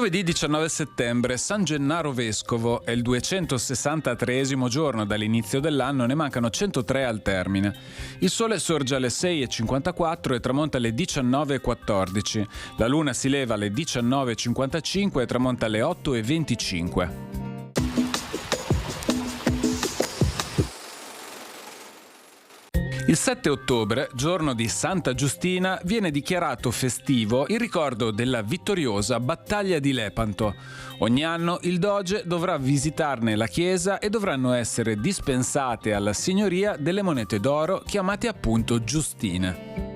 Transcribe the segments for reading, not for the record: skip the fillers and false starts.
Giovedì 19 settembre, San Gennaro Vescovo, è il 263esimo giorno dall'inizio dell'anno, ne mancano 103 al termine. Il sole sorge alle 6:54 e tramonta alle 19:14. La luna si leva alle 19:55 e tramonta alle 8:25. Il 7 ottobre, giorno di Santa Giustina, viene dichiarato festivo in ricordo della vittoriosa battaglia di Lepanto. Ogni anno il doge dovrà visitarne la chiesa e dovranno essere dispensate alla signoria delle monete d'oro chiamate appunto giustine.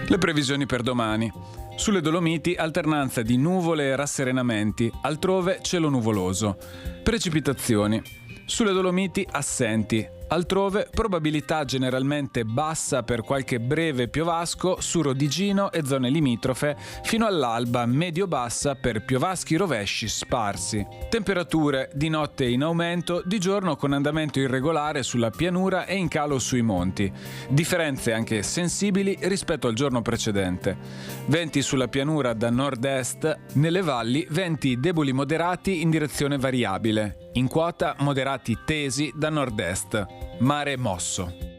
Le previsioni per domani. Sulle Dolomiti alternanza di nuvole e rasserenamenti, altrove cielo nuvoloso. Precipitazioni. Sulle Dolomiti assenti, altrove probabilità generalmente bassa per qualche breve piovasco su Rodigino e zone limitrofe, fino all'alba medio-bassa per piovaschi rovesci sparsi. Temperature di notte in aumento, di giorno con andamento irregolare sulla pianura e in calo sui monti. Differenze anche sensibili rispetto al giorno precedente. Venti sulla pianura da nord-est, nelle valli venti deboli moderati in direzione variabile. In quota moderati tesi da nord-est. Mare mosso.